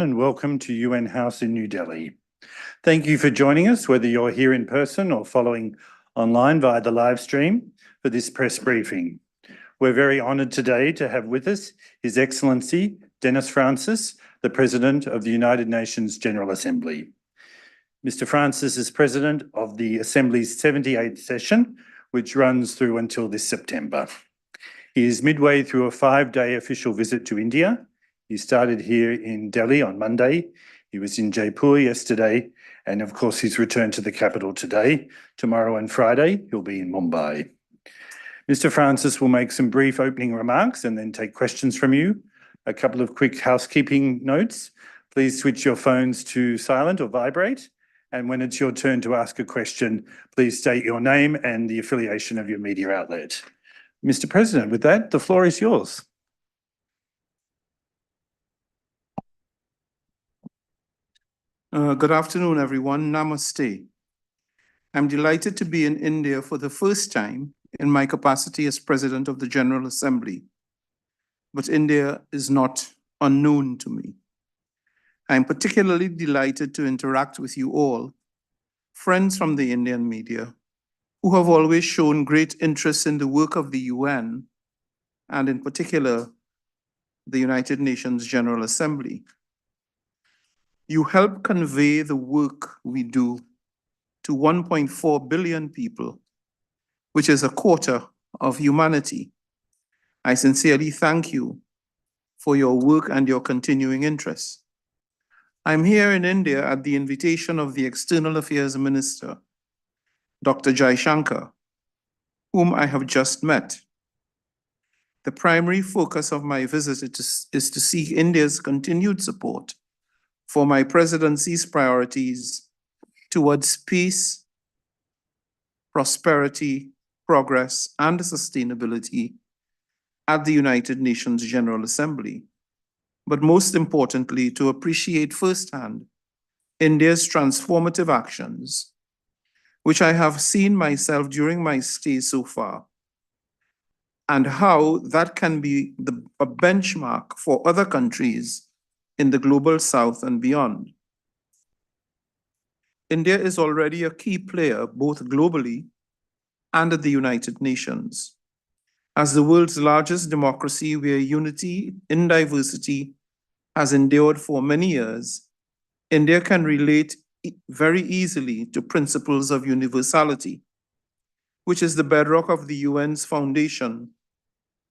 And welcome to UN House in New Delhi. Thank you for joining us, whether you're here in person or following online via the live stream for this press briefing. We're very honoured today to have with us His Excellency Dennis Fracnis, the President of the United Nations General Assembly. Mr. Fracnis is President of the Assembly's 78th session, which runs through until this September. He is midway through a 5-day official visit to India. He started here in Delhi on Monday. He was in Jaipur yesterday, and of course he's returned to the capital today. Tomorrow and Friday, he'll be in Mumbai. Mr. Fracnis will make some brief opening remarks and then take questions from you. A couple of quick housekeeping notes. Please switch your phones to silent or vibrate. And when it's your turn to ask a question, please state your name and the affiliation of your media outlet. Mr. President, with that, the floor is yours. Good afternoon, everyone. Namaste. I'm delighted to be in India for the first time in my capacity as President of the General Assembly. But India is not unknown to me. I'm particularly delighted to interact with you all, friends from the Indian media, who have always shown great interest in the work of the UN, and in particular, the United Nations General Assembly. You help convey the work we do to 1.4 billion people, which is a quarter of humanity. I sincerely thank you for your work and your continuing interest. I'm here in India at the invitation of the External Affairs Minister, Dr. Jaishankar, whom I have just met. The primary focus of my visit is to seek India's continued support for my presidency's priorities towards peace, prosperity, progress, and sustainability at the United Nations General Assembly, but most importantly, to appreciate firsthand India's transformative actions, which I have seen myself during my stay so far, and how that can be a benchmark for other countries in the global south and beyond. India is already a key player both globally and at the United Nations. As the world's largest democracy where unity in diversity has endured for many years, India can relate very easily to principles of universality, which is the bedrock of the UN's foundation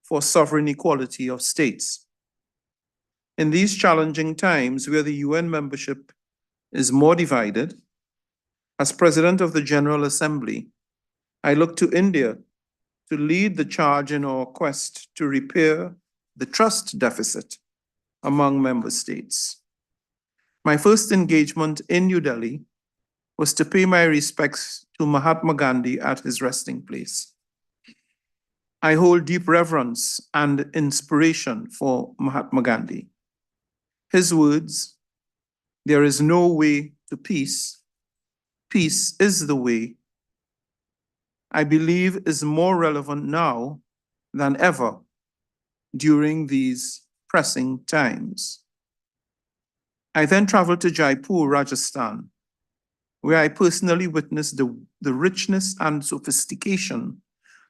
for sovereign equality of states. In these challenging times where the UN membership is more divided, as President of the General Assembly, I look to India to lead the charge in our quest to repair the trust deficit among member states. My first engagement in New Delhi was to pay my respects to Mahatma Gandhi at his resting place. I hold deep reverence and inspiration for Mahatma Gandhi. His words, "There is no way to peace. Peace is the way," I believe is more relevant now than ever during these pressing times. I then traveled to Jaipur, Rajasthan, where I personally witnessed the richness and sophistication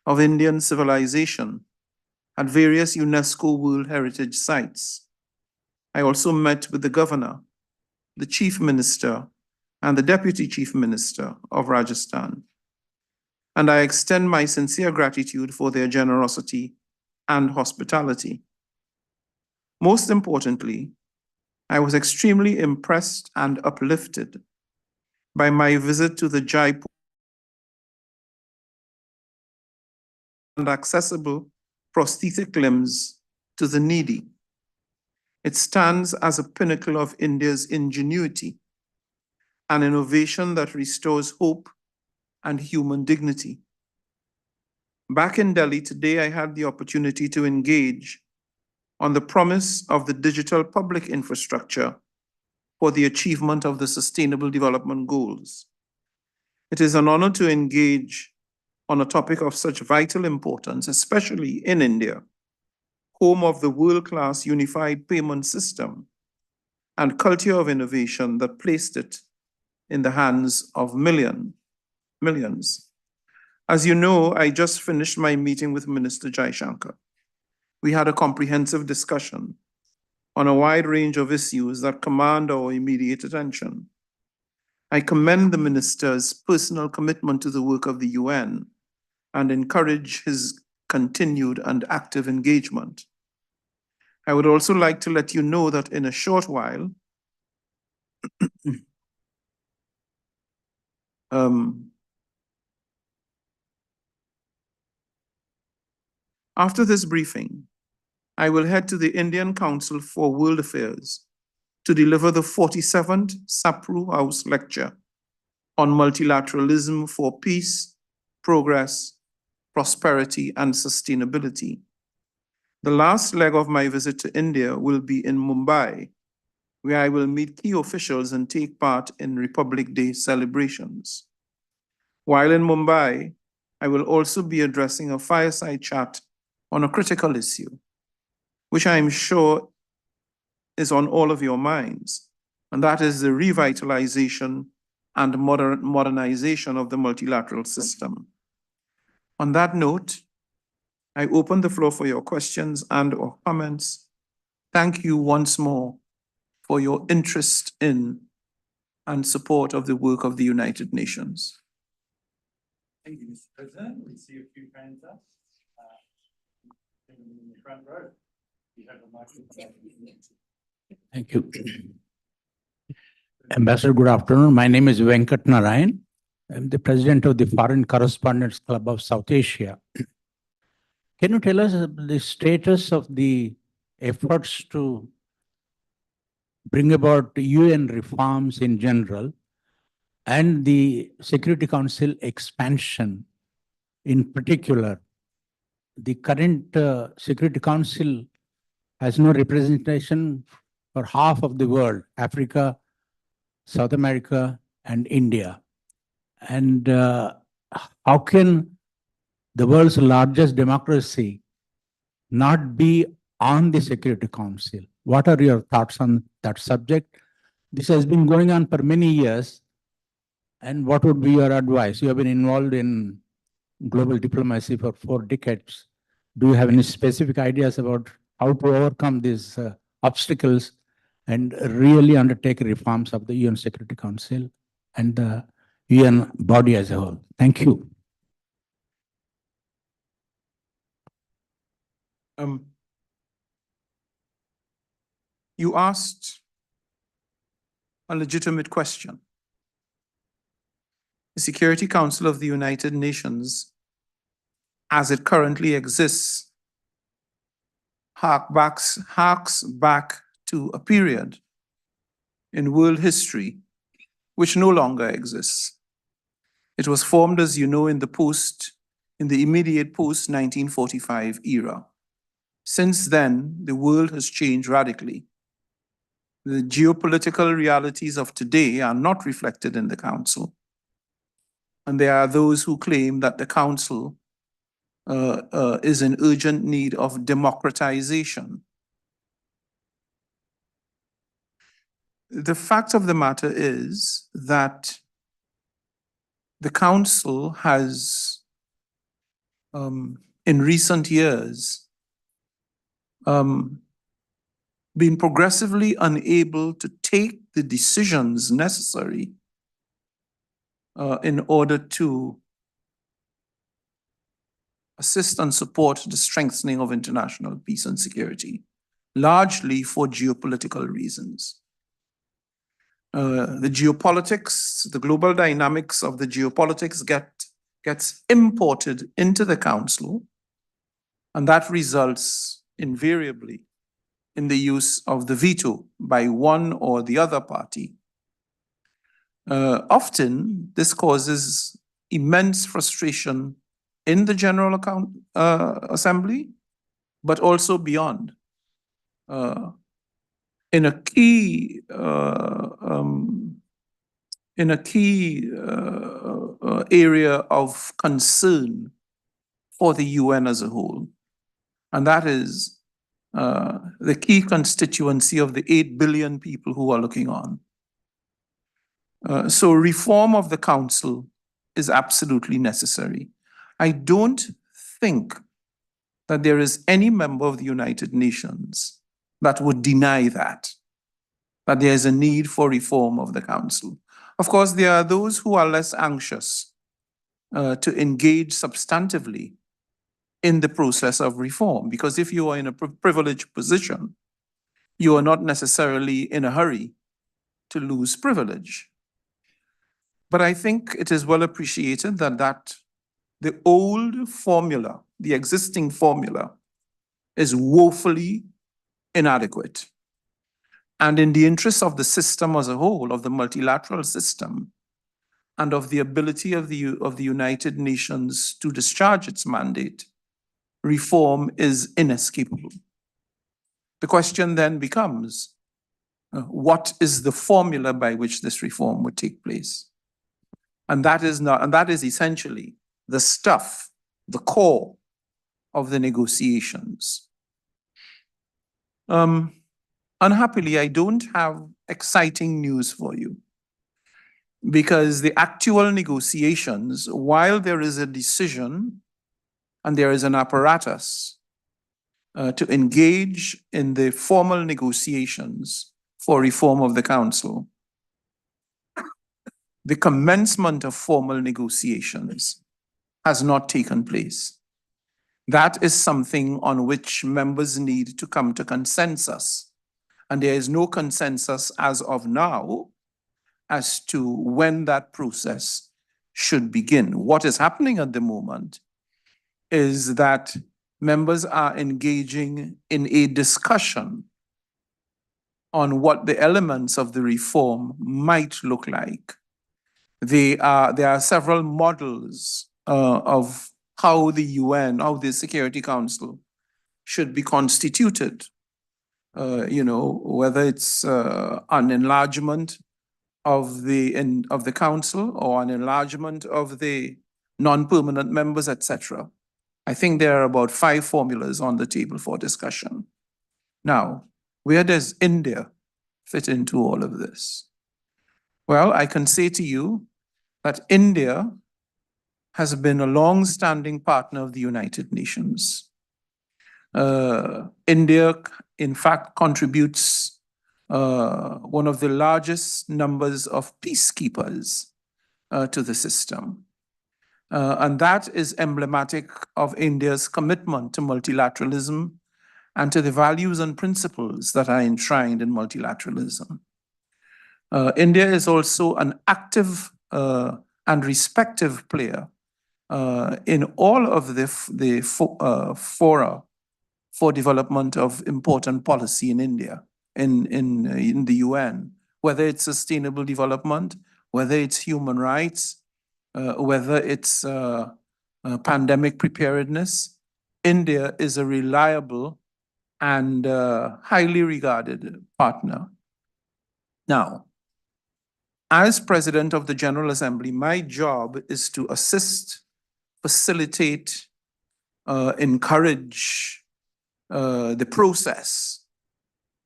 of Indian civilization at various UNESCO World Heritage Sites. I also met with the governor, the chief minister, and the deputy chief minister of Rajasthan. And I extend my sincere gratitude for their generosity and hospitality. Most importantly, I was extremely impressed and uplifted by my visit to the Jaipur and accessible prosthetic limbs to the needy. It stands as a pinnacle of India's ingenuity, an innovation that restores hope and human dignity. Back in Delhi today, I had the opportunity to engage on the promise of the digital public infrastructure for the achievement of the Sustainable Development Goals. It is an honor to engage on a topic of such vital importance, especially in India, home of the world-class unified payment system, and culture of innovation that placed it in the hands of millions. As you know, I just finished my meeting with Minister Jaishankar. We had a comprehensive discussion on a wide range of issues that command our immediate attention. I commend the minister's personal commitment to the work of the UN and encourage his continued and active engagement. I would also like to let you know that in a short while, after this briefing, I will head to the Indian Council for World Affairs to deliver the 47th Sapru House Lecture on multilateralism for peace, progress, prosperity, and sustainability. The last leg of my visit to India will be in Mumbai, where I will meet key officials and take part in Republic Day celebrations. While in Mumbai, I will also be addressing a fireside chat on a critical issue, which I am sure is on all of your minds, and that is the revitalization and modernization of the multilateral system. On that note, I open the floor for your questions and/or comments. Thank you once more for your interest in and support of the work of the United Nations. Thank you, Mr. President. We see a few hands up. In the front row. You have a microphone. Thank you. Ambassador, good afternoon. My name is Venkat Narayan. I'm the president of the Foreign Correspondents Club of South Asia. Can you tell us the status of the efforts to bring about UN reforms in general and the Security Council expansion in particular? The current Security Council has no representation for half of the world, Africa, South America, and India. And how can the world's largest democracy not be on the Security Council? What are your thoughts on that subject? This has been going on for many years. And what would be your advice? You have been involved in global diplomacy for 4 decades. Do you have any specific ideas about how to overcome these obstacles and really undertake reforms of the UN Security Council and the UN body as a whole? Thank you. You asked a legitimate question. The Security Council of the United Nations, as it currently exists, harks back to a period in world history which no longer exists. It was formed, as you know, in the immediate post-1945 era. Since then, the world has changed radically. The geopolitical realities of today are not reflected in the Council. And there are those who claim that the Council is in urgent need of democratization. The fact of the matter is that the Council has, in recent years, been progressively unable to take the decisions necessary in order to assist and support the strengthening of international peace and security, largely for geopolitical reasons. The geopolitics, the global dynamics of the geopolitics gets imported into the Council, and that results invariably in the use of the veto by one or the other party. Often, this causes immense frustration in the General Assembly, but also beyond. In a key area of concern for the UN as a whole, and that is the key constituency of the 8 billion people who are looking on. So reform of the council is absolutely necessary. I don't think that there is any member of the United Nations that would deny that there is a need for reform of the council. Of course, there are those who are less anxious to engage substantively in the process of reform, because if you are in a privileged position, you are not necessarily in a hurry to lose privilege. But I think it is well appreciated that the old formula, the existing formula, is woefully inadequate. And in the interest of the system as a whole, of the multilateral system, and of the ability of the United Nations to discharge its mandate, reform is inescapable. The question then becomes, what is the formula by which this reform would take place? And that is essentially the stuff, the core of the negotiations. Unhappily, I don't have exciting news for you, because the actual negotiations, while there is a decision and there is an apparatus to engage in the formal negotiations for reform of the council, the commencement of formal negotiations has not taken place. That is something on which members need to come to consensus. And there is no consensus as of now as to when that process should begin. What is happening at the moment is that members are engaging in a discussion on what the elements of the reform might look like. There are several models of how the UN, how the Security Council should be constituted. Whether it's an enlargement of the council or an enlargement of the non-permanent members, etc. I think there are about 5 formulas on the table for discussion. Now, where does India fit into all of this? Well, I can say to you that India has been a long-standing partner of the United Nations. India, in fact, contributes one of the largest numbers of peacekeepers to the system. And that is emblematic of India's commitment to multilateralism and to the values and principles that are enshrined in multilateralism. India is also an active and respective player in all of the fora for development of important policy in India, in the UN, whether it's sustainable development, whether it's human rights, whether it's pandemic preparedness. India is a reliable and highly regarded partner. Now, as President of the General Assembly, my job is to assist, facilitate, encourage the process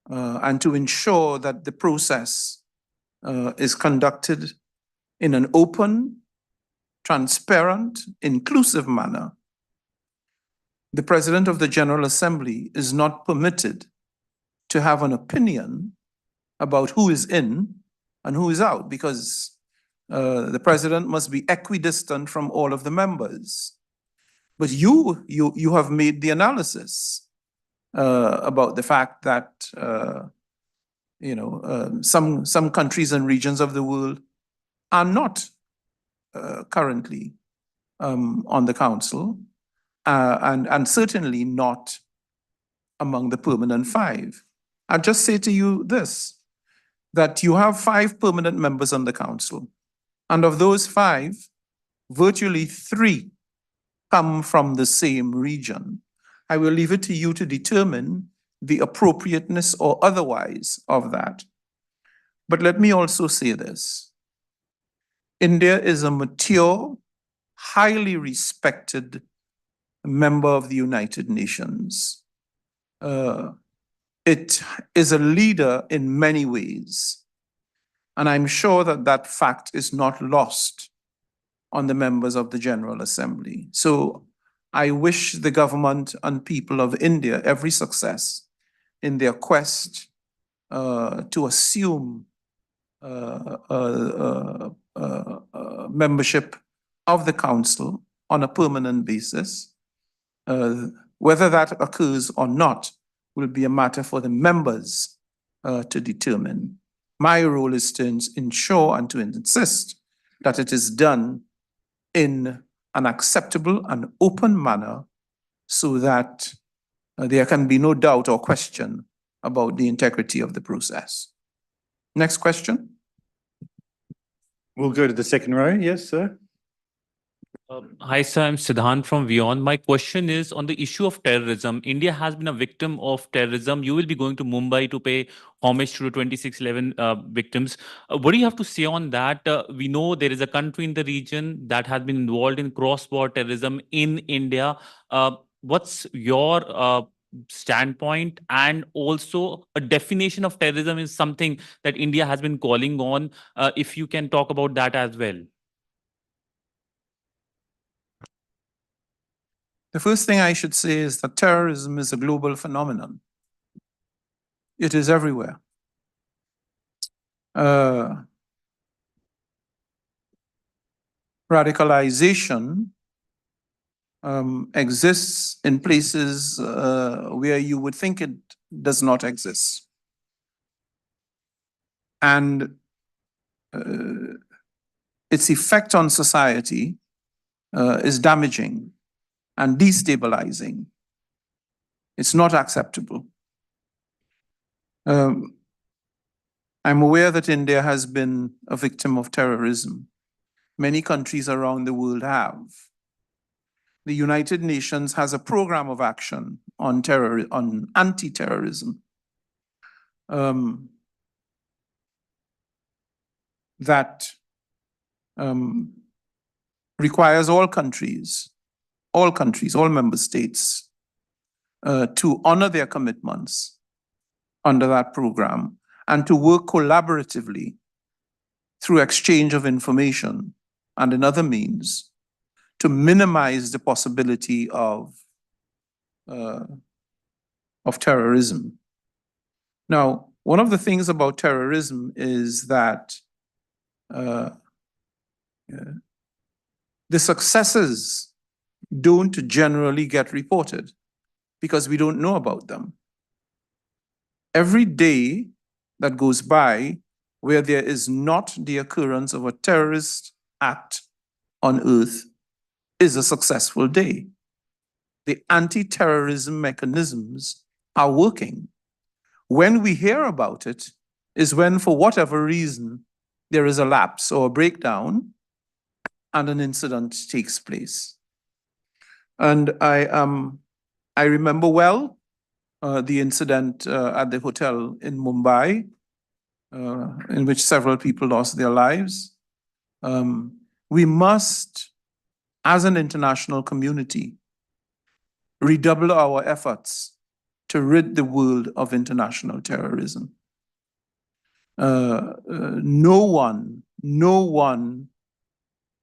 and to ensure that the process is conducted in an open, transparent, inclusive manner. The President of the General Assembly is not permitted to have an opinion about who is in and who is out, because the President must be equidistant from all of the members. But you have made the analysis about the fact that some countries and regions of the world are not currently on the council, and certainly not among the permanent 5. I'll just say to you this, that you have 5 permanent members on the council, and of those 5, virtually 3 come from the same region. I will leave it to you to determine the appropriateness or otherwise of that. But let me also say this. India is a mature, highly respected member of the United Nations. it is a leader in many ways. And I'm sure that that fact is not lost on the members of the General Assembly. So I wish the government and people of India every success in their quest to assume membership of the Council on a permanent basis. Whether that occurs or not will be a matter for the members to determine. My role is to ensure and to insist that it is done in an acceptable and open manner so that there can be no doubt or question about the integrity of the process. Next question. We'll go to the second row. Yes, sir. Hi, sir. I'm Siddhant from Beyond. My question is on the issue of terrorism. India has been a victim of terrorism. You will be going to Mumbai to pay homage to the 2611 victims. What do you have to say on that? We know there is a country in the region that has been involved in cross-border terrorism in India. What's your standpoint? And also a definition of terrorism is something that India has been calling on. If you can talk about that as well. The first thing I should say is that terrorism is a global phenomenon. It is everywhere. Radicalization exists in places where you would think it does not exist. And its effect on society is damaging and destabilizing. It's not acceptable. I'm aware that India has been a victim of terrorism. Many countries around the world have. The United Nations has a program of action on anti-terrorism that requires all member states, to honor their commitments under that program and to work collaboratively through exchange of information and in other means to minimize the possibility of terrorism. Now, one of the things about terrorism is that the successes don't generally get reported because we don't know about them. Every day that goes by where there is not the occurrence of a terrorist act on earth is a successful day. The anti-terrorism mechanisms are working. When we hear about it is when, for whatever reason, there is a lapse or a breakdown and an incident takes place. And I remember well the incident at the hotel in Mumbai, in which several people lost their lives. We must, as an international community, redouble our efforts to rid the world of international terrorism. No one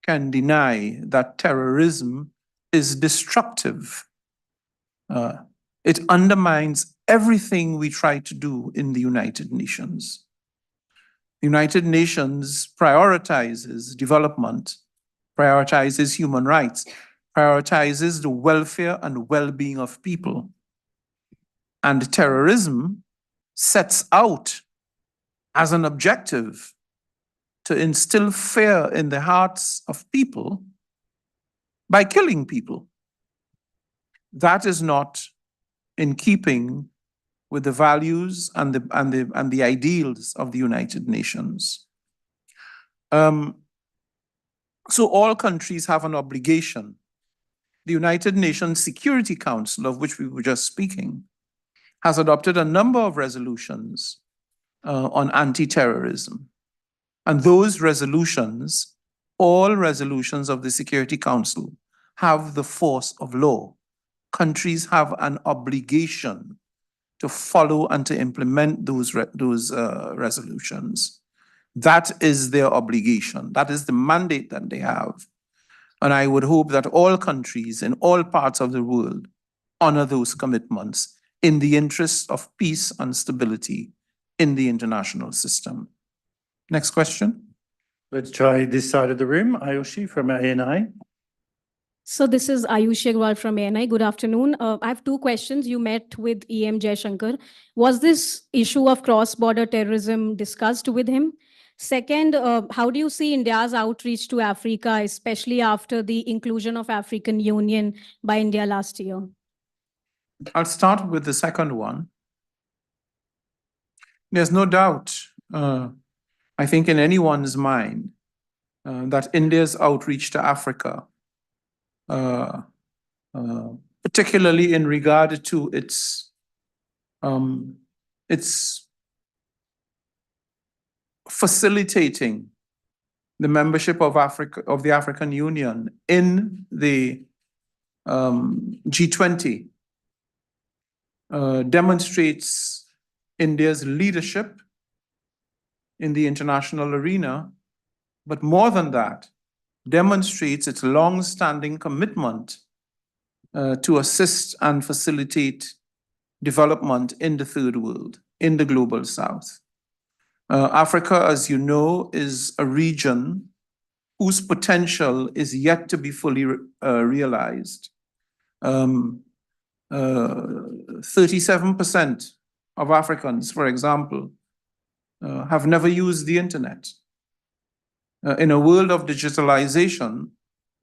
can deny that terrorism is destructive. It undermines everything we try to do in the United Nations. The United Nations prioritizes development, prioritizes human rights, prioritizes the welfare and well-being of people. And terrorism sets out as an objective to instill fear in the hearts of people by killing people. That is not in keeping with the values and the ideals of the United Nations. So all countries have an obligation. The United Nations Security Council, of which we were just speaking, has adopted a number of resolutions on anti-terrorism. And those resolutions, all resolutions of the Security Council, have the force of law. Countries have an obligation to follow and to implement those resolutions. That is their obligation. That is the mandate that they have. And I would hope that all countries in all parts of the world honor those commitments in the interest of peace and stability in the international system. Next question. Let's try this side of the room. Ayushi from ANI. So this is Ayushi Agrawal from ANI. Good afternoon. I have two questions. You met with EM Jaishankar. Was this issue of cross-border terrorism discussed with him? Second, how do you see India's outreach to Africa, especially after the inclusion of African Union by India last year? I'll start with the second one. There's no doubt, I think in anyone's mind, that India's outreach to Africa, particularly in regard to its facilitating the membership of the African Union in the G20, demonstrates India's leadership in the international arena, but more than that, demonstrates its long-standing commitment to assist and facilitate development in the third world, in the global south. Africa, as you know, is a region whose potential is yet to be fully realized. 37% of Africans, for example, have never used the internet. In a world of digitalization,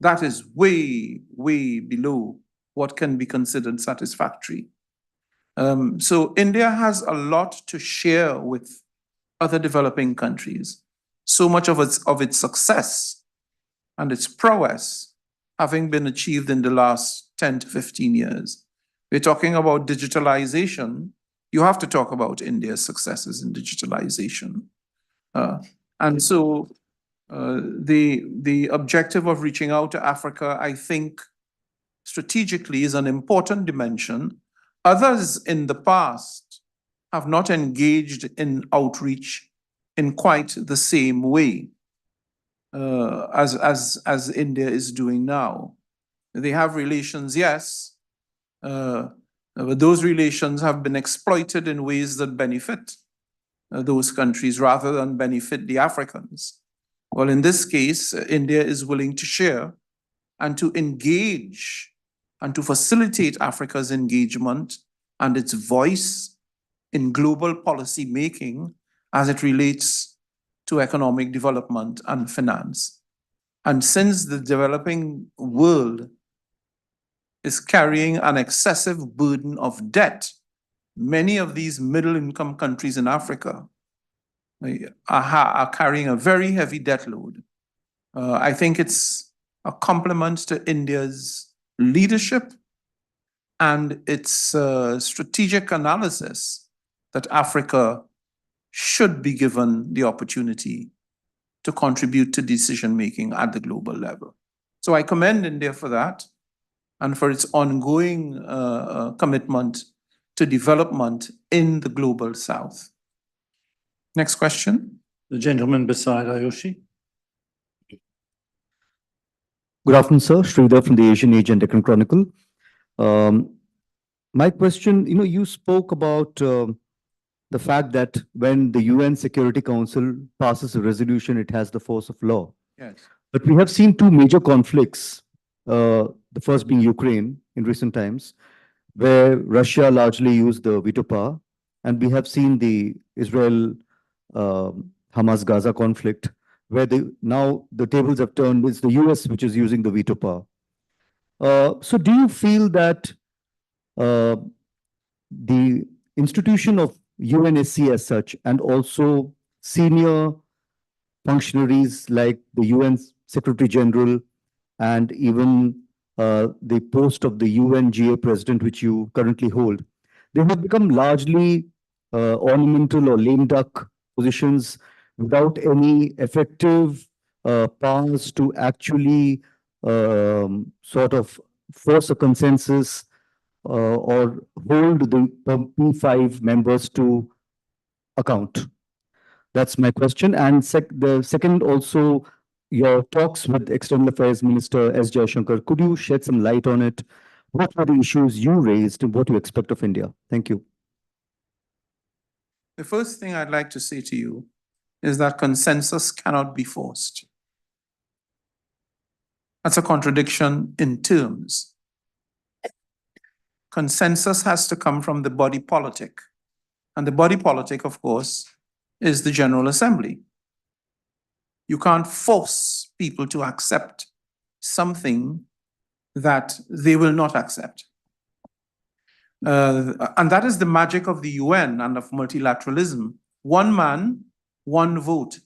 that is way, way below what can be considered satisfactory. So India has a lot to share with other developing countries. So much of its success and its prowess having been achieved in the last 10 to 15 years. We're talking about digitalization. You have to talk about India's successes in digitalization. And so the objective of reaching out to Africa, I think, strategically is an important dimension. Others in the past have not engaged in outreach in quite the same way as India is doing now. They have relations, yes, but those relations have been exploited in ways that benefit those countries rather than benefit the Africans. Well, in this case, India is willing to share and to engage and to facilitate Africa's engagement and its voice in global policy making as it relates to economic development and finance. And since the developing world is carrying an excessive burden of debt, many of these middle-income countries in Africa are carrying a very heavy debt load. I think it's a compliment to India's leadership and its strategic analysis that Africa should be given the opportunity to contribute to decision-making at the global level. So I commend India for that and for its ongoing commitment to development in the global south. Next question. The gentleman beside Ayushi. Good afternoon, sir. Sridhar from the Asian Age and Deccan Chronicle. My question, you spoke about the fact that when the UN Security Council passes a resolution, it has the force of law. Yes. But we have seen two major conflicts, the first being Ukraine in recent times, where Russia largely used the veto power, and we have seen the Israel-Hamas-Gaza conflict, where now the tables have turned. It's the US which is using the veto power. So do you feel that the institution of UNSC as such, and also senior functionaries like the UN Secretary General and even the post of the UNGA president, which you currently hold, they have become largely ornamental or lame duck positions without any effective powers to actually sort of force a consensus or hold the P5 members to account? That's my question. And the second, also, your talks with External Affairs Minister S. Jaishankar, could you shed some light on it? What were the issues you raised and what you expect of India? Thank you. The first thing I'd like to say to you is that consensus cannot be forced. That's a contradiction in terms. Consensus has to come from the body politic. And the body politic, of course, is the General Assembly. You can't force people to accept something that they will not accept. And that is the magic of the UN and of multilateralism. One man, one vote.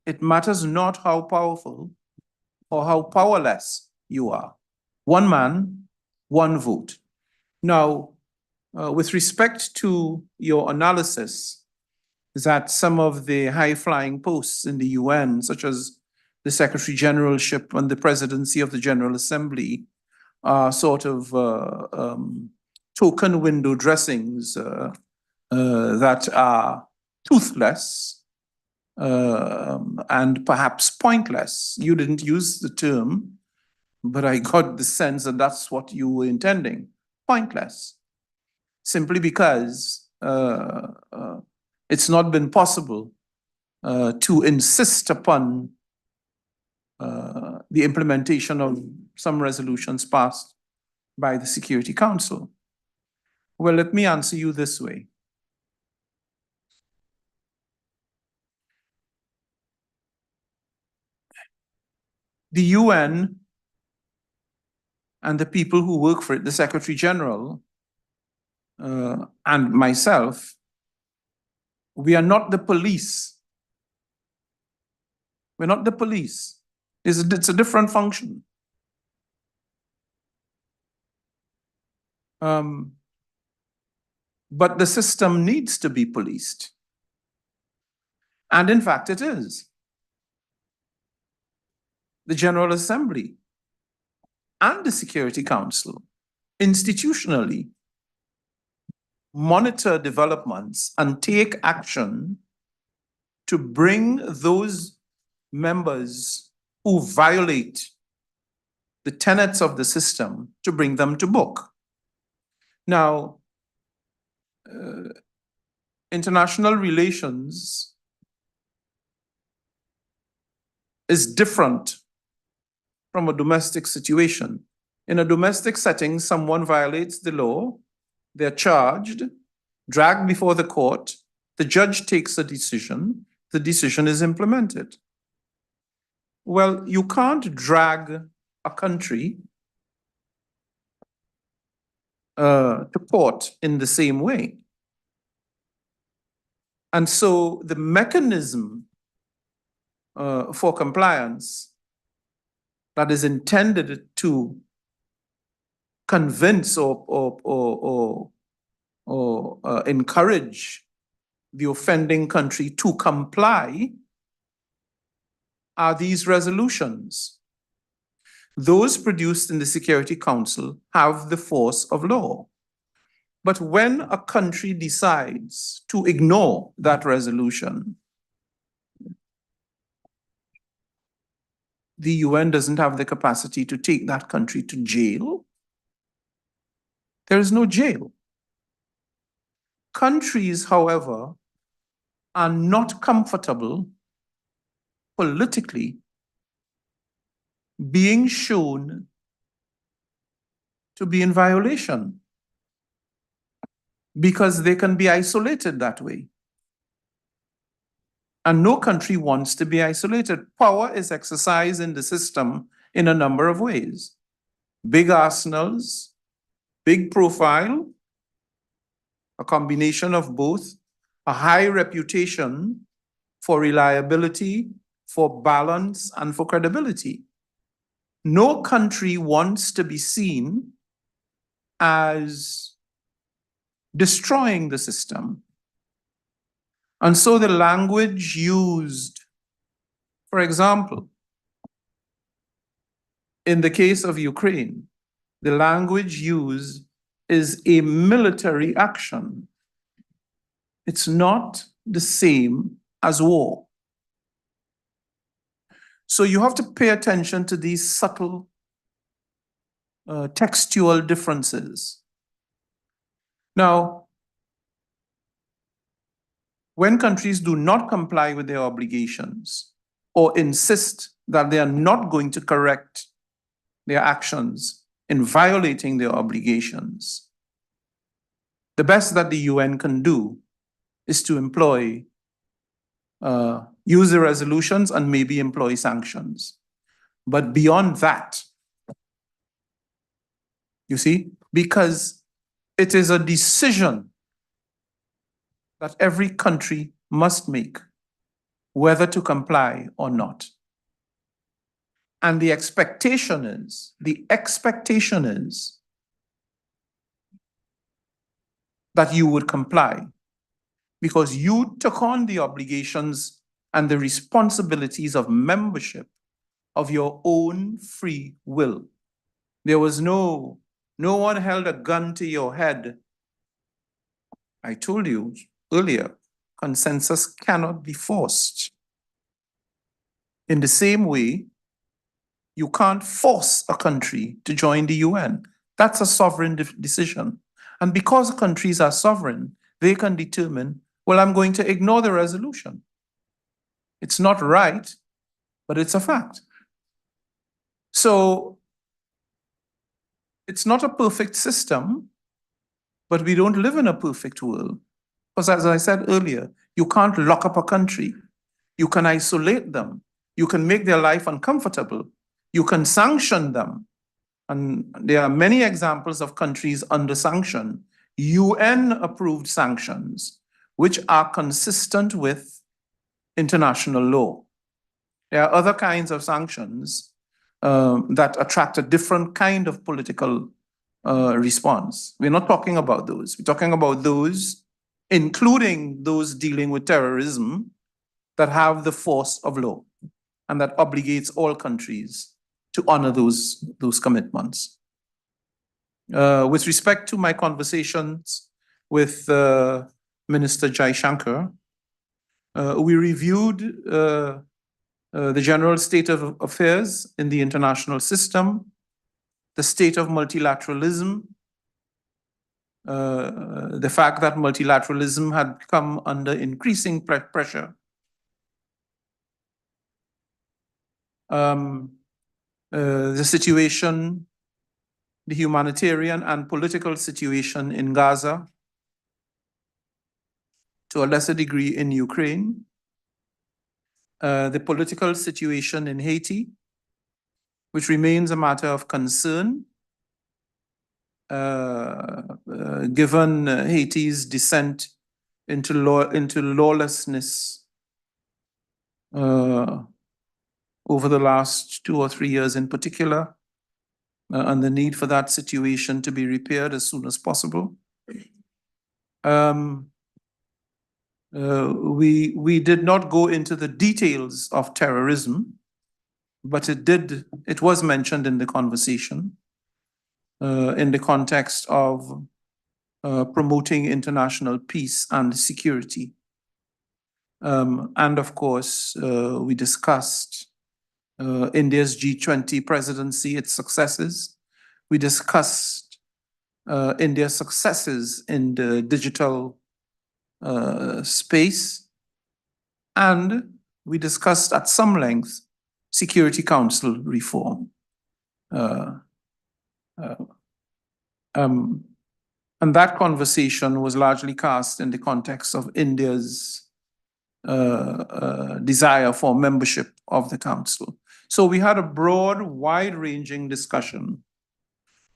It matters not how powerful or how powerless you are. One man, one vote. Now, with respect to your analysis that some of the high-flying posts in the UN, such as the Secretary Generalship and the Presidency of the General Assembly, are sort of token window dressings that are toothless and perhaps pointless. You didn't use the term, but I got the sense that that's what you were intending. Pointless. Simply because it's not been possible to insist upon the implementation of some resolutions passed by the Security Council. Well, let me answer you this way. The UN and the people who work for it, the Secretary General and myself, we are not the police. We're not the police. It's a different function. But the system needs to be policed. And in fact, it is. The General Assembly and the Security Council institutionally monitor developments and take action to bring those members who violate the tenets of the system, to bring them to book. Now, international relations is different from a domestic situation. In a domestic setting, someone violates the law, they're charged, dragged before the court, the judge takes a decision, the decision is implemented. Well, you can't drag a country to court in the same way. And so the mechanism for compliance that is intended to convince or encourage the offending country to comply are these resolutions. Those produced in the Security Council have the force of law. But when a country decides to ignore that resolution, the UN doesn't have the capacity to take that country to jail. There is no jail. Countries, however, are not comfortable politically being shown to be in violation because they can be isolated that way. And no country wants to be isolated. Power is exercised in the system in a number of ways. Big arsenals, big profile, a combination of both, a high reputation for reliability, for balance, and for credibility. No country wants to be seen as destroying the system. And so the language used, for example, in the case of Ukraine, the language used is a military action. It's not the same as war. So you have to pay attention to these subtle textual differences. Now, when countries do not comply with their obligations or insist that they are not going to correct their actions in violating their obligations, the best that the UN can do is to use the resolutions and maybe employ sanctions. But beyond that, you see, because it is a decision that every country must make whether to comply or not. And the expectation is that you would comply because you took on the obligations and the responsibilities of membership of your own free will. There was no one held a gun to your head. I told you earlier, consensus cannot be forced. In the same way, you can't force a country to join the UN. That's a sovereign decision. And because countries are sovereign, they can determine, well, I'm going to ignore the resolution. It's not right, but it's a fact. So it's not a perfect system, but we don't live in a perfect world. Because as I said earlier, you can't lock up a country. You can isolate them. You can make their life uncomfortable. You can sanction them. And there are many examples of countries under sanction, UN-approved sanctions, which are consistent with international law. There are other kinds of sanctions that attract a different kind of political response. We're not talking about those. We're talking about those, including those dealing with terrorism, that have the force of law and that obligates all countries to honor those commitments. With respect to my conversations with Minister Jaishankar, we reviewed the general state of affairs in the international system, the state of multilateralism, the fact that multilateralism had come under increasing pressure, the situation, the humanitarian and political situation in Gaza, to a lesser degree in Ukraine, the political situation in Haiti, which remains a matter of concern, given Haiti's descent into lawlessness over the last 2 or 3 years in particular, and the need for that situation to be repaired as soon as possible. We did not go into the details of terrorism, but it was mentioned in the conversation in the context of promoting international peace and security. And of course, we discussed India's G20 presidency, its successes. We discussed India's successes in the digital space. And we discussed at some length Security Council reform. And that conversation was largely cast in the context of India's desire for membership of the Council. So we had a broad, wide-ranging discussion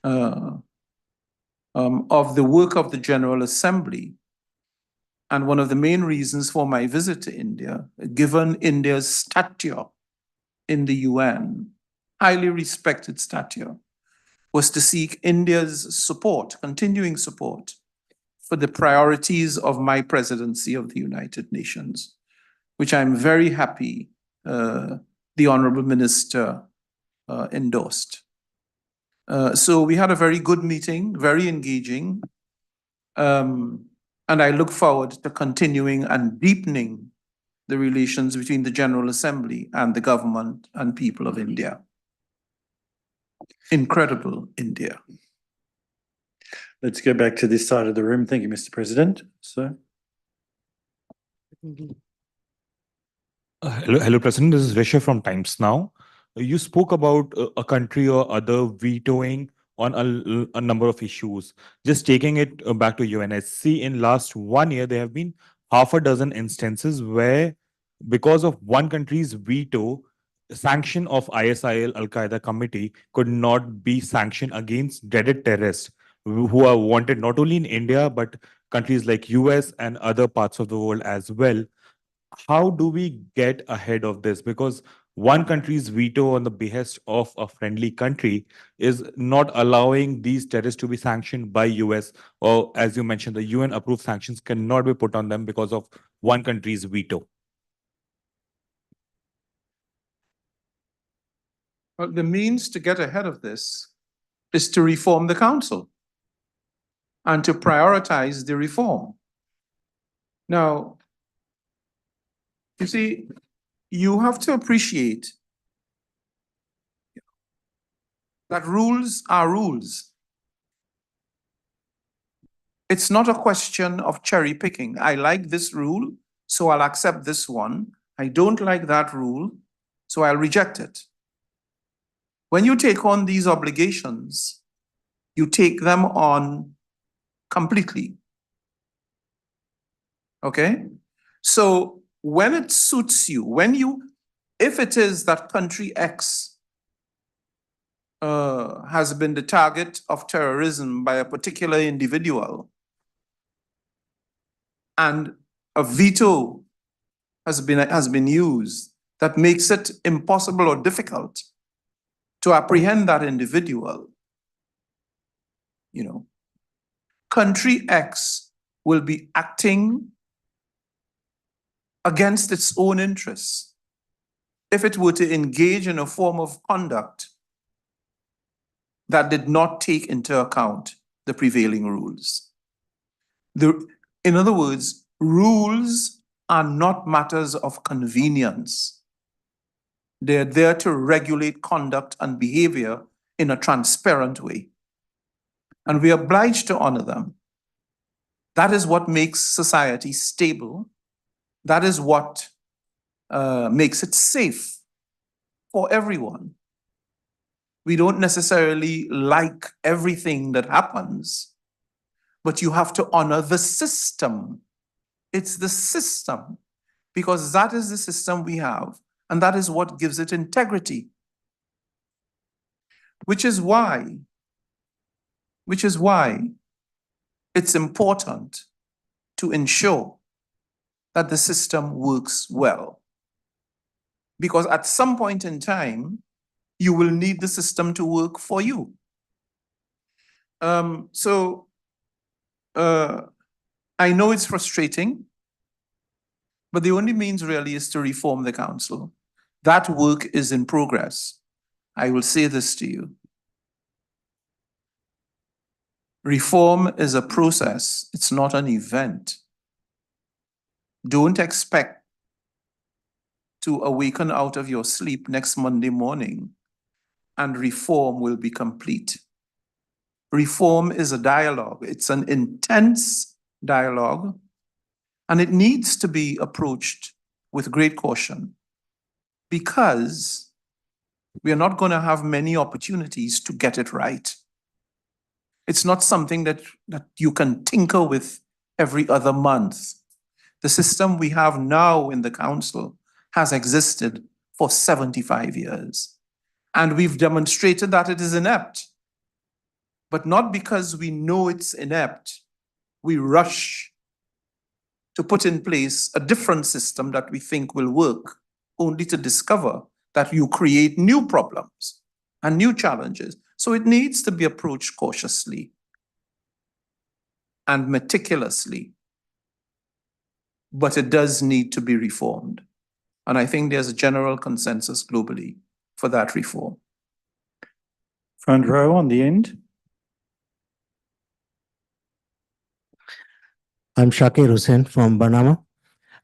of the work of the General Assembly. And one of the main reasons for my visit to India, given India's stature in the UN, highly respected stature, was to seek India's support, continuing support, for the priorities of my presidency of the United Nations, which I'm very happy the Honorable Minister endorsed. So we had a very good meeting, very engaging. And I look forward to continuing and deepening the relations between the General Assembly and the government and people of India. Incredible India. Let's go back to this side of the room. Thank you, Mr. President. So, Hello, President. This is Risha from Times Now. You spoke about a country or other vetoing on a number of issues. Just taking it back to UNSC, in last 1 year, there have been half a dozen instances where, because of one country's veto, sanction of ISIL Al-Qaeda committee could not be sanctioned against dreaded terrorists who are wanted not only in India, but countries like US and other parts of the world as well. How do we get ahead of this? Because one country's veto on the behest of a friendly country is not allowing these terrorists to be sanctioned by US, or as you mentioned, the UN approved sanctions cannot be put on them because of one country's veto. Well, the means to get ahead of this is to reform the council and to prioritize the reform. Now, you see, you have to appreciate that rules are rules. It's not a question of cherry picking. I like this rule, so I'll accept this one. I don't like that rule, so I'll reject it. When you take on these obligations, you take them on completely. Okay? So when it suits you, if it is that country X has been the target of terrorism by a particular individual, and a veto has been used that makes it impossible or difficult to apprehend that individual, country X will be acting against its own interests if it were to engage in a form of conduct that did not take into account the prevailing rules. In other words, rules are not matters of convenience. They're there to regulate conduct and behavior in a transparent way. And we are obliged to honor them. That is what makes society stable. That is what makes it safe for everyone. We don't necessarily like everything that happens, but you have to honor the system. It's the system, because that is the system we have, and that is what gives it integrity. Which is why it's important to ensure that the system works well. Because at some point in time, you will need the system to work for you. I know it's frustrating, but the only means really is to reform the council. That work is in progress. I will say this to you. Reform is a process, it's not an event. Don't expect to awaken out of your sleep next Monday morning and reform will be complete. Reform is a dialogue. It's an intense dialogue, and it needs to be approached with great caution because we are not going to have many opportunities to get it right. It's not something that you can tinker with every other month. The system we have now in the council has existed for 75 years. And we've demonstrated that it is inept. But not because we know it's inept, we rush to put in place a different system that we think will work, only to discover that you create new problems and new challenges. So it needs to be approached cautiously and meticulously. But it does need to be reformed. And I think there's a general consensus globally for that reform. Front row on the end. I'm Shakir Hussain from Panama.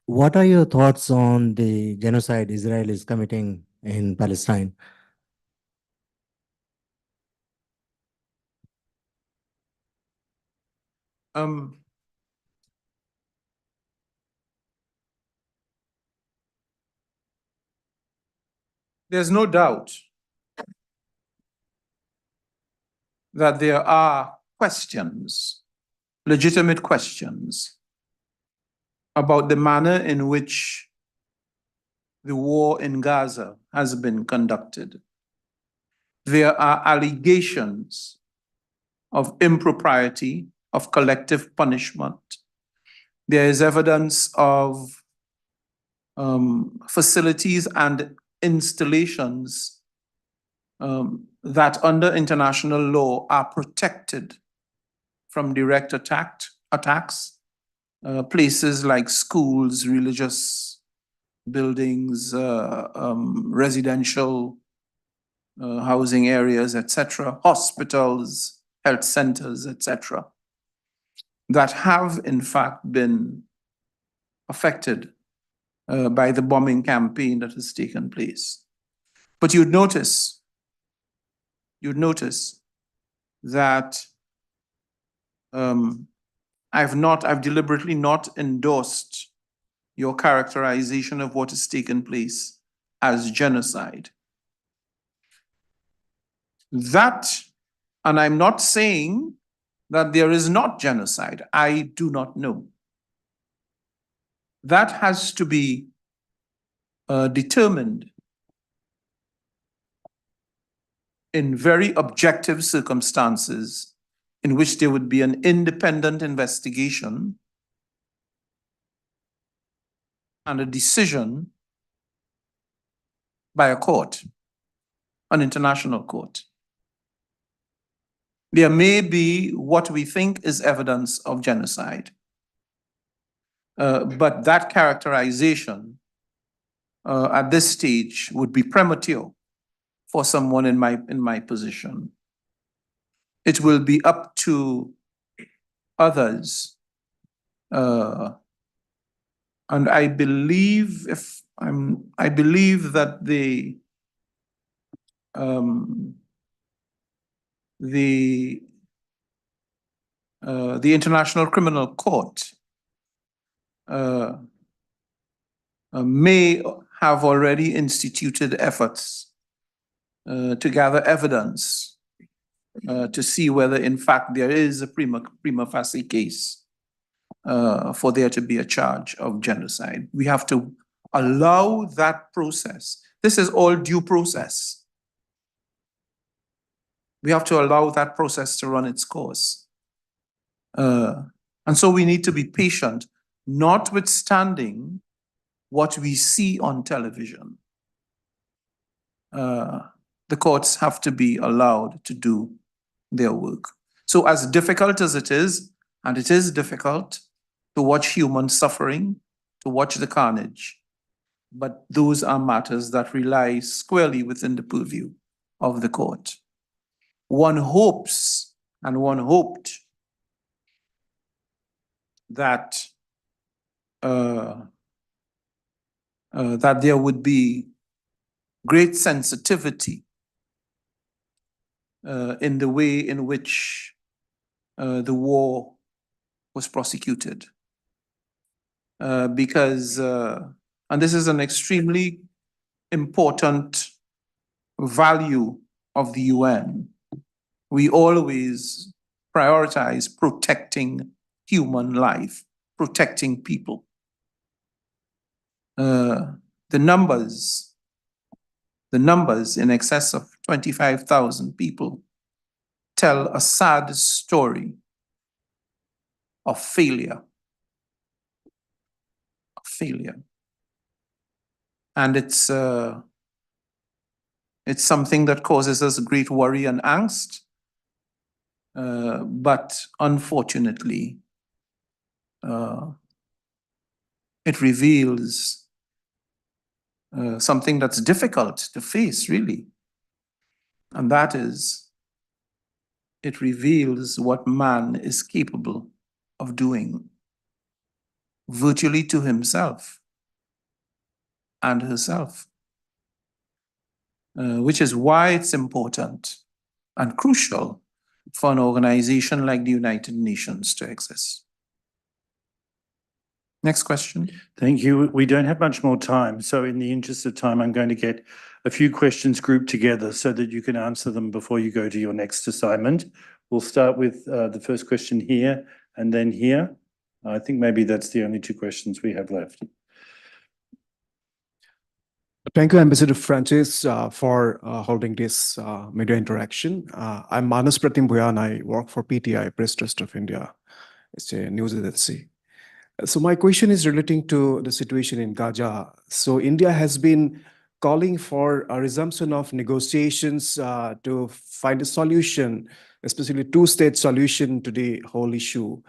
What are your thoughts on the genocide Israel is committing in Palestine? There's no doubt that there are questions, legitimate questions, about the manner in which the war in Gaza has been conducted. There are allegations of impropriety, of collective punishment. There is evidence of facilities and installations that under international law are protected from direct attacks. Places like schools, religious buildings, residential housing areas, etc., hospitals, health centers, etc., that have in fact been affected by the bombing campaign that has taken place. But you'd notice that I've deliberately not endorsed your characterization of what has taken place as genocide. That, and I'm not saying that there is not genocide. I do not know. That has to be determined in very objective circumstances in which there would be an independent investigation and a decision by a court, an international court. There may be what we think is evidence of genocide, but that characterization at this stage would be premature for someone in my position. It will be up to others, and I believe that the International Criminal Court may have already instituted efforts to gather evidence to see whether in fact there is a prima facie case for there to be a charge of genocide. We have to allow that process. This is all due process. We have to allow that process to run its course. And so we need to be patient, notwithstanding what we see on television. The courts have to be allowed to do their work. So as difficult as it is, and it is difficult to watch human suffering, to watch the carnage, but those are matters that rely squarely within the purview of the court. One hopes, and one hoped, that that there would be great sensitivity in the way in which the war was prosecuted. Because, and this is an extremely important value of the UN, we always prioritize protecting human life, protecting people. The numbers in excess of 25,000 people tell a sad story of failure. And it's something that causes us great worry and angst, but unfortunately, it reveals something that's difficult to face, really. And that is it reveals what man is capable of doing virtually to himself and herself, which is why it's important and crucial for an organization like the United Nations to exist. Next question. Thank you. We don't have much more time, so in the interest of time, I'm going to get a few questions grouped together so that you can answer them before you go to your next assignment. We'll start with the first question here and then here. I think maybe that's the only two questions we have left. Thank you, Ambassador Francis, for holding this media interaction. I'm Manas Pratim Bhuyan. I work for PTI, Press Trust of India. It's a news agency. So my question is relating to the situation in Gaza. So India has been calling for a resumption of negotiations to find a solution, especially two-state solution to the whole issue.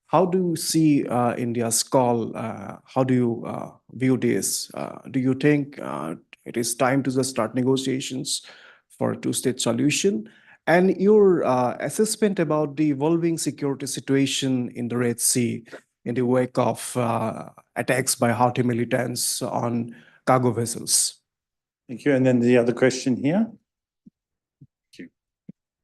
How do you see India's call? How do you view this? Do you think it is time to just start negotiations for a two-state solution? And your assessment about the evolving security situation in the Red Sea in the wake of attacks by Houthi militants on cargo vessels? Thank you. And then the other question here.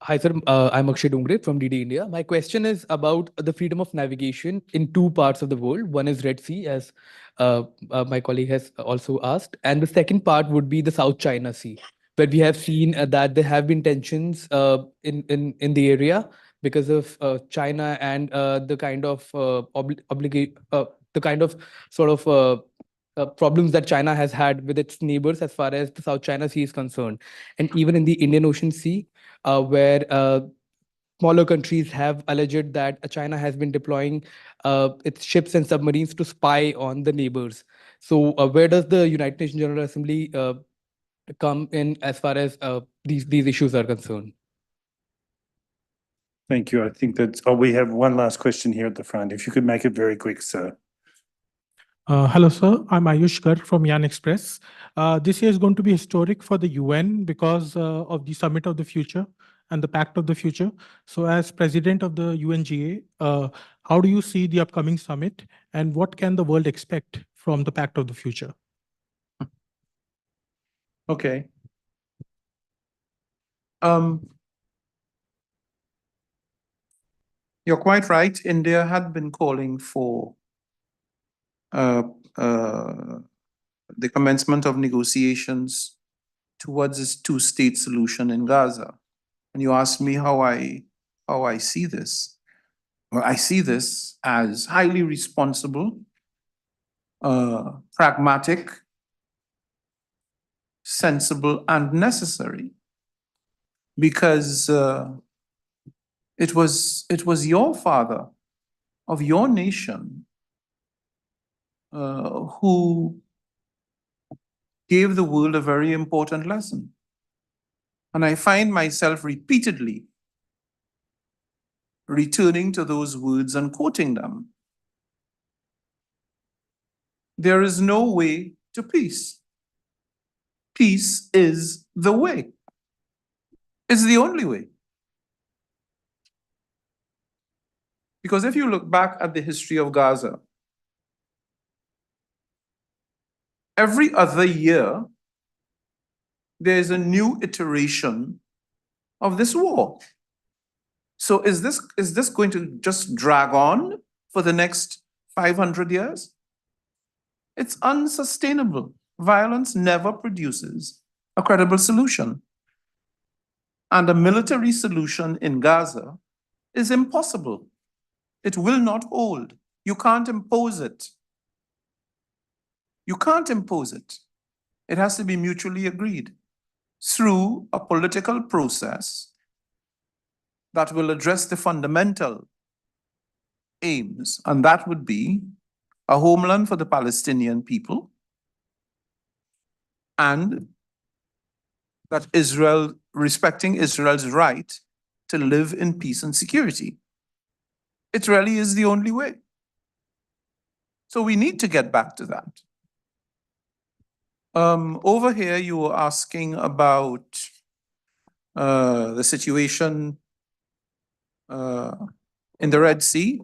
Hi, sir. I'm Akshay Dongre from DD India. My question is about the freedom of navigation in two parts of the world. One is Red Sea, as my colleague has also asked. And the second part would be the South China Sea, where we have seen that there have been tensions in the area because of China and the kind of problems that China has had with its neighbors as far as the South China Sea is concerned. And even in the Indian Ocean Sea, where smaller countries have alleged that China has been deploying its ships and submarines to spy on the neighbors. So where does the United Nations General Assembly come in as far as these issues are concerned? Thank you. I think that's, oh, we have one last question here at the front. If you could make it very quick, sir. Hello, sir. I'm Ayush Garg from Yan Express. This year is going to be historic for the UN because of the Summit of the Future and the Pact of the Future. So as president of the UNGA, how do you see the upcoming summit and what can the world expect from the Pact of the Future? Okay. You're quite right. India had been calling for the commencement of negotiations towards this two-state solution in Gaza. And you asked me how I see this. Well, I see this as highly responsible, pragmatic, sensible, and necessary, because it was your father of your nation who gave the world a very important lesson. And I find myself repeatedly returning to those words and quoting them. There is no way to peace. Peace is the way. It's the only way. Because if you look back at the history of Gaza, every other year, there's a new iteration of this war. So is this going to just drag on for the next 500 years? It's unsustainable. Violence never produces a credible solution. And a military solution in Gaza is impossible. It will not hold. You can't impose it. You can't impose it. It has to be mutually agreed through a political process that will address the fundamental aims, and that would be a homeland for the Palestinian people, and that Israel, respecting Israel's right to live in peace and security. It really is the only way. So we need to get back to that. Over here, you were asking about the situation in the Red Sea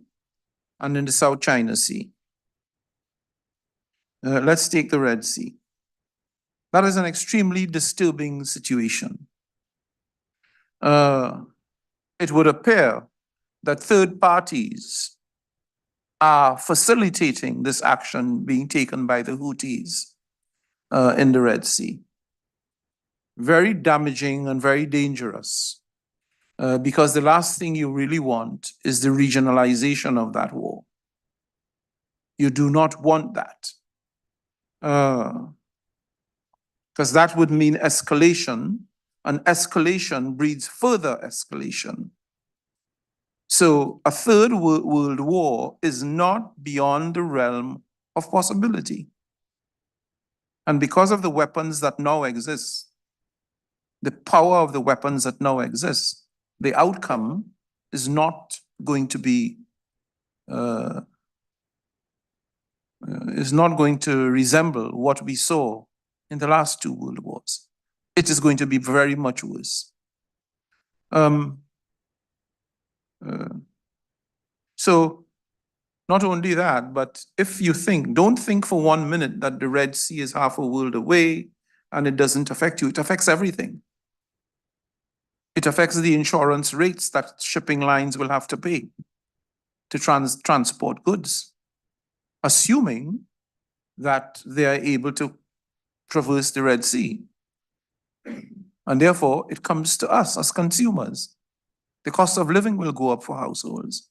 and in the South China Sea. Let's take the Red Sea. That is an extremely disturbing situation. It would appear that third parties are facilitating this action being taken by the Houthis in the Red Sea. Very damaging and very dangerous, because the last thing you really want is the regionalization of that war. You do not want that, because that would mean escalation, and escalation breeds further escalation. So a third world war is not beyond the realm of possibility. And because of the weapons that now exist, the power of the weapons that now exist, the outcome is not going to be, is not going to resemble what we saw in the last two world wars. It is going to be very much worse. So not only that, but if you think, don't think for 1 minute that the Red Sea is half a world away and it doesn't affect you. It affects everything. It affects the insurance rates that shipping lines will have to pay to transport goods, assuming that they are able to traverse the Red Sea. And therefore, it comes to us as consumers. The cost of living will go up for households.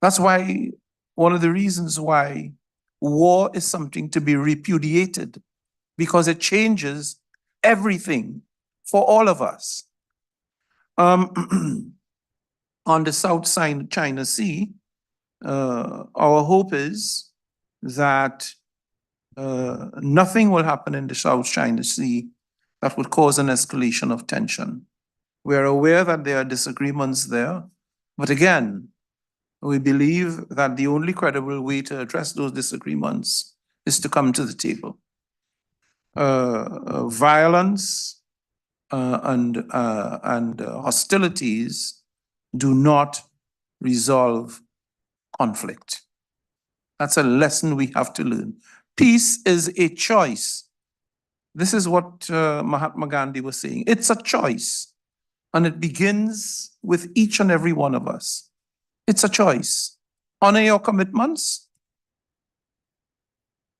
That's why, one of the reasons why war is something to be repudiated, because it changes everything for all of us. On the South China Sea, our hope is that nothing will happen in the South China Sea that would cause an escalation of tension. We're aware that there are disagreements there, but again, we believe that the only credible way to address those disagreements is to come to the table. Violence and hostilities do not resolve conflict. That's a lesson we have to learn. Peace is a choice. This is what Mahatma Gandhi was saying. It's a choice, and it begins with each and every one of us. It's a choice. Honor your commitments.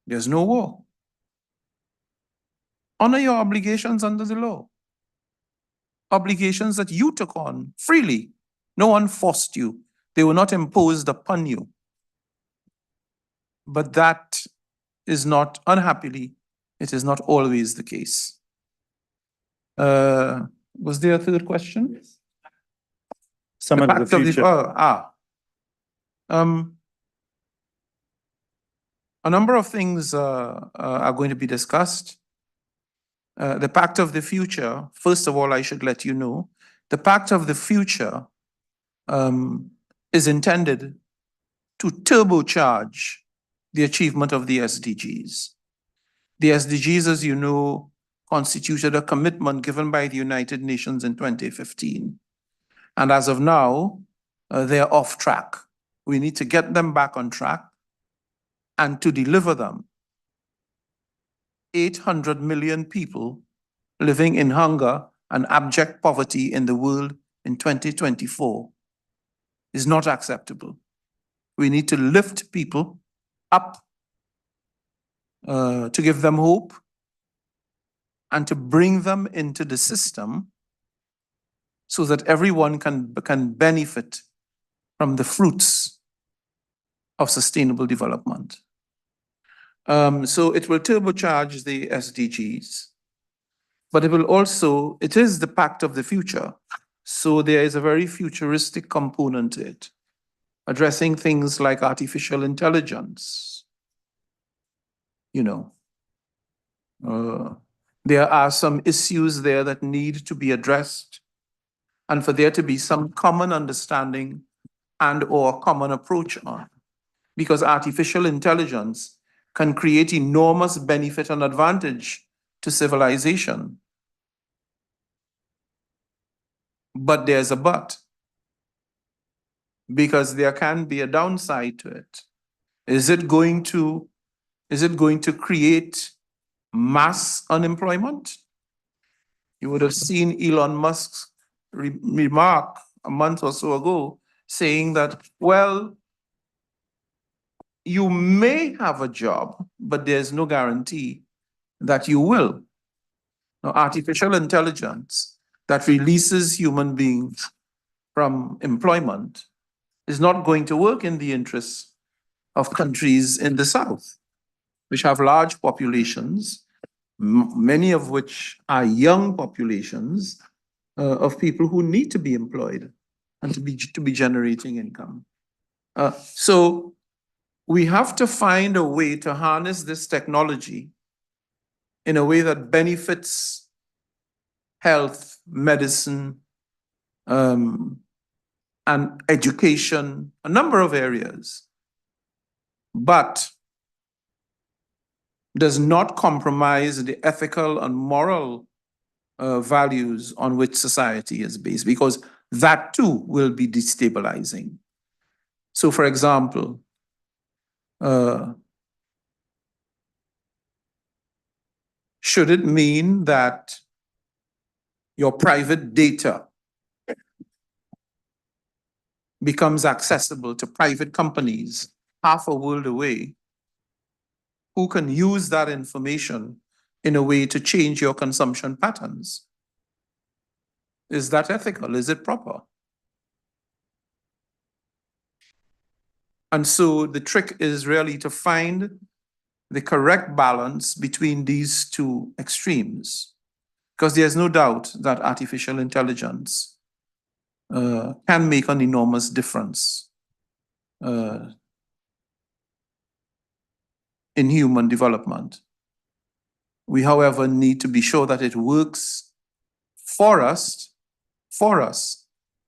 There's no war. Honor your obligations under the law. Obligations that you took on freely. No one forced you. They were not imposed upon you. But that is not, unhappily, it is not always the case. Was there a third question? Yes. Some of the future. A number of things are going to be discussed. The Pact of the Future, first of all, I should let you know, the Pact of the Future is intended to turbocharge the achievement of the SDGs. The SDGs, as you know, constituted a commitment given by the United Nations in 2015. And as of now, they are off track. We need to get them back on track and to deliver them. 800 million people living in hunger and abject poverty in the world in 2024 is not acceptable. We need to lift people up, to give them hope and to bring them into the system so that everyone can benefit from the fruits of sustainable development. So it will turbocharge the SDGs, but it will also, it is the Pact of the Future. So there is a very futuristic component to it, addressing things like artificial intelligence. You know, there are some issues there that need to be addressed, and for there to be some common understanding and or common approach on, because artificial intelligence can create enormous benefit and advantage to civilization. But there's a but. because there can be a downside to it. Is it going to create mass unemployment? You would have seen Elon Musk's remark a month or so ago saying that, well, you may have a job, but there's no guarantee that you will. Now, artificial intelligence that releases human beings from employment is not going to work in the interests of countries in the South, which have large populations, many of which are young populations of people who need to be employed and to be generating income. So we have to find a way to harness this technology in a way that benefits health, medicine, and education, a number of areas, but does not compromise the ethical and moral values on which society is based, because that too will be destabilizing. So, for example, should it mean that your private data becomes accessible to private companies half a world away who can use that information in a way to change your consumption patterns? Is that ethical? Is it proper? And so the trick is really to find the correct balance between these two extremes, because there's no doubt that artificial intelligence can make an enormous difference in human development. We, however, need to be sure that it works for us,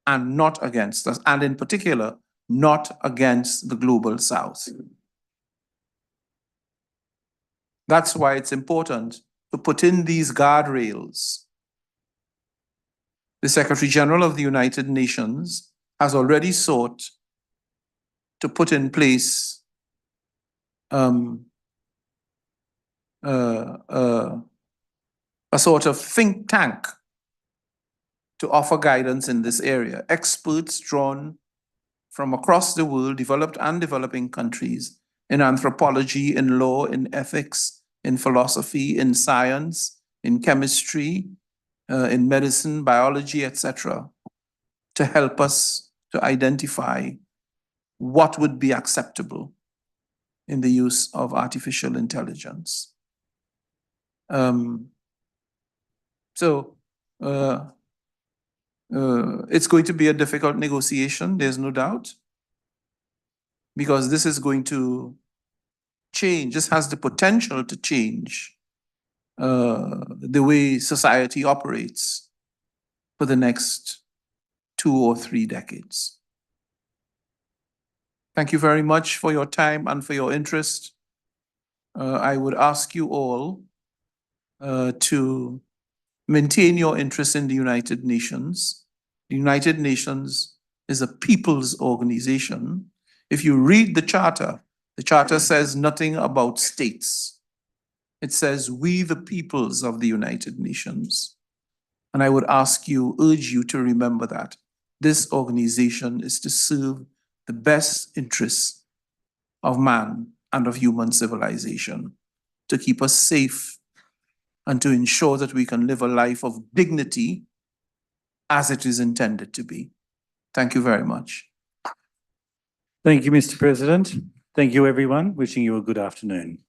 and not against us, and in particular, not against the global South. That's why it's important to put in these guardrails. The Secretary General of the United Nations has already sought to put in place a sort of think tank to offer guidance in this area. Experts drawn from across the world, developed and developing countries, in anthropology, in law, in ethics, in philosophy, in science, in chemistry, in medicine, biology, etc., to help us to identify what would be acceptable in the use of artificial intelligence. It's going to be a difficult negotiation, there's no doubt, because this is going to change, this has the potential to change the way society operates for the next 2 or 3 decades. Thank you very much for your time and for your interest. I would ask you all to maintain your interest in the United Nations. The United Nations is a people's organization. If you read the charter says nothing about states. It says we the peoples of the United Nations. And I would urge you to remember that this organization is to serve the best interests of man and of human civilization, to keep us safe and to ensure that we can live a life of dignity as it is intended to be. Thank you very much. Thank you, Mr. President. Thank you, everyone. Wishing you a good afternoon.